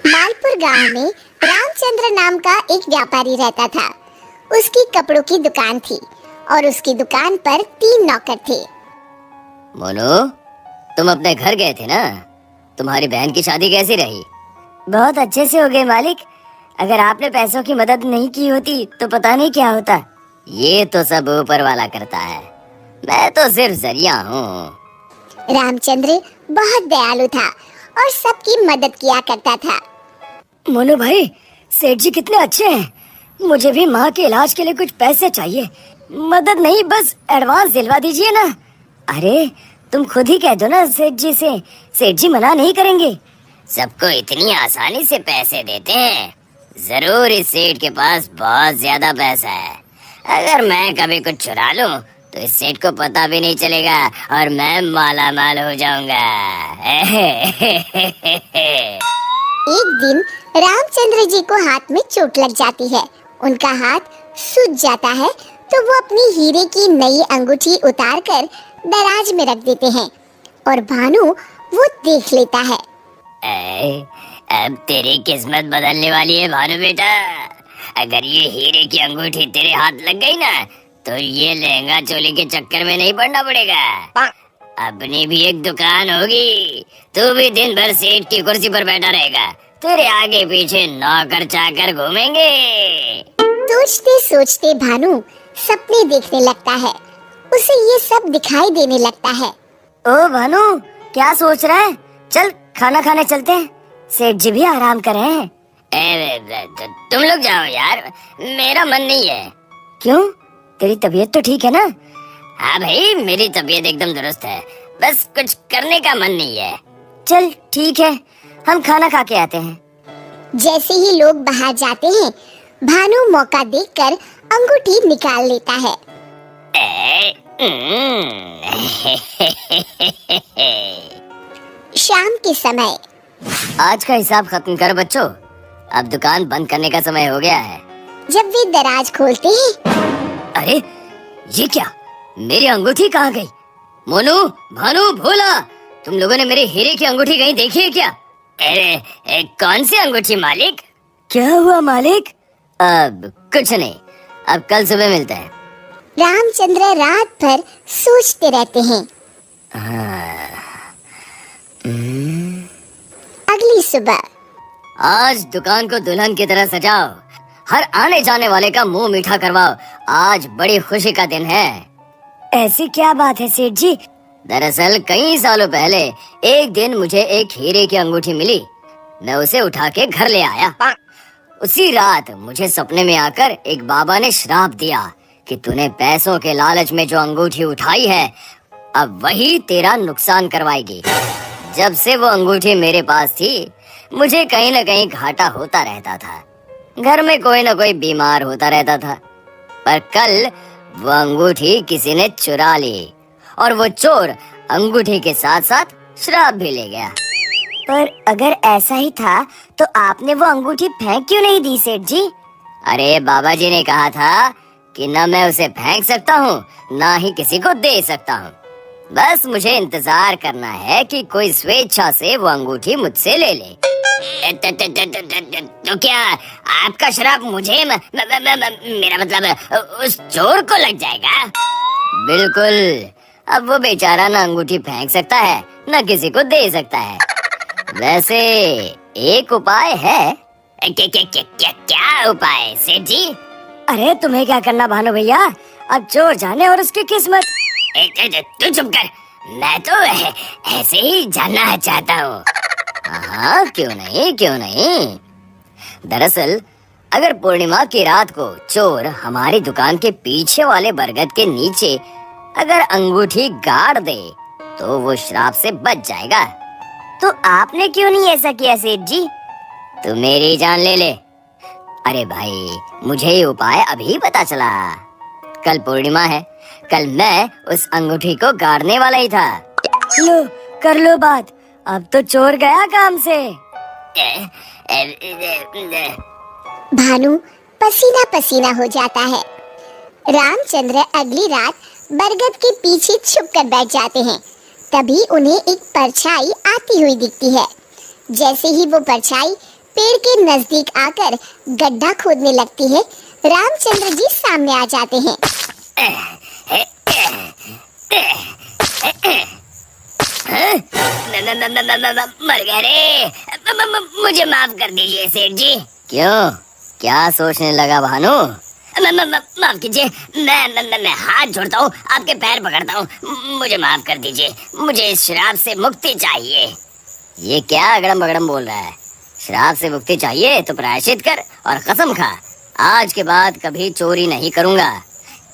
मालपुर गांव में रामचंद्र नाम का एक व्यापारी रहता था। उसकी कपड़ों की दुकान थी और उसकी दुकान पर 3 नौकर थे। मोनू, तुम अपने घर गए थे ना? तुम्हारी बहन की शादी कैसी रही? बहुत अच्छे से हो गए मालिक। अगर आपने पैसों की मदद नहीं की होती तो पता नहीं क्या होता। ये तो सब ऊपर वाला करता है, मैं तो सिर्फ जरिया हूँ। रामचंद्र बहुत दयालु था और सबकी मदद किया करता था। मोनू भाई, सेठ जी कितने अच्छे हैं। मुझे भी माँ के इलाज के लिए कुछ पैसे चाहिए। मदद नहीं, बस एडवांस दिलवा दीजिए ना। अरे तुम खुद ही कह दो ना सेठ जी से, सेठ जी मना नहीं करेंगे। सबको इतनी आसानी से पैसे देते हैं? जरूर इस सेठ के पास बहुत ज्यादा पैसा है। अगर मैं कभी कुछ चुरा लूं तो इस सेठ को पता भी नहीं चलेगा और मैं माला माल हो जाऊंगा। एक दिन रामचंद्र जी को हाथ में चोट लग जाती है। उनका हाथ सूज जाता है तो वो अपनी हीरे की नई अंगूठी उतार कर दराज में रख देते हैं और भानु वो देख लेता है। अब तेरी किस्मत बदलने वाली है भानु बेटा। अगर ये हीरे की अंगूठी तेरे हाथ लग गई ना तो ये लहंगा चोली के चक्कर में नहीं पड़ना पड़ेगा। अपनी भी एक दुकान होगी, तू भी दिन भर सेठ की कुर्सी पर बैठा रहेगा, तेरे आगे पीछे नौकर चाकर घूमेंगे। सोचते सोचते भानु सपने देखने लगता है। उसे ये सब दिखाई देने लगता है। ओ भानु, क्या सोच रहा है? चल खाना खाने चलते हैं, सेठ जी भी आराम कर रहे हैं। तुम लोग जाओ यार, मेरा मन नहीं है। क्यों? तेरी तबीयत तो ठीक है ना? हाँ भाई, मेरी तबीयत एकदम दुरुस्त है, बस कुछ करने का मन नहीं है। चल ठीक है, हम खाना खा के आते हैं। जैसे ही लोग बाहर जाते हैं, भानु मौका देखकर अंगूठी निकाल लेता है। शाम के समय। आज का हिसाब खत्म कर बच्चों, अब दुकान बंद करने का समय हो गया है। जब वे दराज खोलते हैं, अरे ये क्या, मेरी अंगूठी कहाँ गई? मोनू, भानु, भोला, तुम लोगों ने मेरे हीरे की अंगूठी कहीं देखी है क्या? अरे कौन सी अंगूठी मालिक? क्या हुआ मालिक? अब कुछ नहीं, अब कल सुबह मिलते हैं। रामचंद्र रात भर सोचते रहते हैं। अगली सुबह। आज दुकान को दुल्हन की तरह सजाओ, हर आने जाने वाले का मुंह मीठा करवाओ। आज बड़ी खुशी का दिन है। ऐसी क्या बात है सेठ जी? दरअसल कई सालों पहले एक दिन मुझे एक हीरे की अंगूठी मिली। मैं उसे उठा के घर ले आया। उसी रात मुझे सपने में आकर एक बाबा ने श्राप दिया कि तूने पैसों के लालच में जो अंगूठी उठाई है, अब वही तेरा नुकसान करवाएगी। जब से वो अंगूठी मेरे पास थी, मुझे कहीं न कहीं घाटा होता रहता था। घर में कोई न कोई बीमार होता रहता था। पर कल वो अंगूठी किसी ने चुरा ली और वो चोर अंगूठी के साथ साथ श्राप भी ले गया। पर अगर ऐसा ही था तो आपने वो अंगूठी फेंक क्यों नहीं दी सेठ जी? अरे बाबा जी ने कहा था कि न मैं उसे फेंक सकता हूँ, ना ही किसी को दे सकता हूँ। बस मुझे इंतजार करना है कि कोई स्वेच्छा से वो अंगूठी मुझसे ले ले। तो क्या आपका श्राप मुझे मेरा मतलब उस चोर को लग जाएगा? बिल्कुल। अब वो बेचारा ना अंगूठी फेंक सकता है, न किसी को दे सकता है। वैसे एक उपाय है। क्या उपाय सेठ जी? अरे तुम्हें क्या करना भानु भैया, अब चोर जाने और उसकी किस्मत। तू चुप कर, मैं तो ऐसे ही जानना चाहता हूँ। हाँ, क्यों नहीं, क्यों नहीं। दरअसल अगर पूर्णिमा की रात को चोर हमारी दुकान के पीछे वाले बरगद के नीचे अगर अंगूठी गाड़ दे तो वो श्राप से बच जाएगा। तो आपने क्यों नहीं ऐसा किया सेठ जी? तू मेरी जान ले ले। अरे भाई, मुझे ये उपाय अभी पता चला। कल पूर्णिमा है, कल मैं उस अंगूठी को गाड़ने वाला ही था। लो कर लो बात, अब तो चोर गया काम से। भानु पसीना पसीना हो जाता है। रामचंद्र अगली रात बरगद के पीछे छुप कर बैठ जाते हैं। तभी उन्हें एक परछाई आती हुई दिखती है। जैसे ही वो परछाई पेड़ के नजदीक आकर गड्ढा खोदने लगती है, रामचंद्र जी सामने आ जाते हैं। मर गया रे। मुझे माफ कर दीजिए सेठ जी। क्यों, क्या सोचने लगा भानु? माफ कीजिए, मैं हाथ जोड़ता हूँ, आपके पैर पकड़ता हूँ, मुझे माफ कर दीजिए। मुझे इस शराब से मुक्ति चाहिए। ये क्या अगड़म बगड़म बोल रहा है? शराब से मुक्ति चाहिए तो प्रायश्चित कर और कसम खा, आज के बाद कभी चोरी नहीं करूँगा।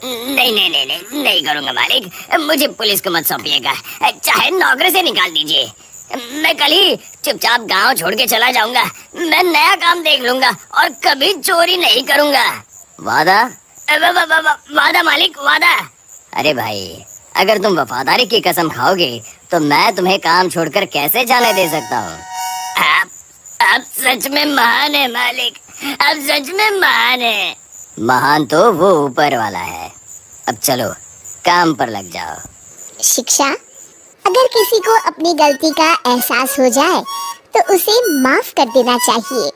नहीं करूँगा मालिक, मुझे पुलिस को मत सौंपिएगा, चाहे नौकरी से निकाल दीजिए। मैं कल ही चुपचाप गांव छोड़ के चला जाऊंगा। मैं नया काम देख लूंगा और कभी चोरी नहीं करूंगा। वादा? वादा मालिक, वादा। अरे भाई, अगर तुम वफादारी की कसम खाओगे तो मैं तुम्हें काम छोड़कर कैसे जाने दे सकता हूँ? आप सच में महान है मालिक, आप सच में महान है। महान तो वो ऊपर वाला है। अब चलो काम पर लग जाओ। शिक्षा, अगर किसी को अपनी गलती का एहसास हो जाए तो उसे माफ कर देना चाहिए।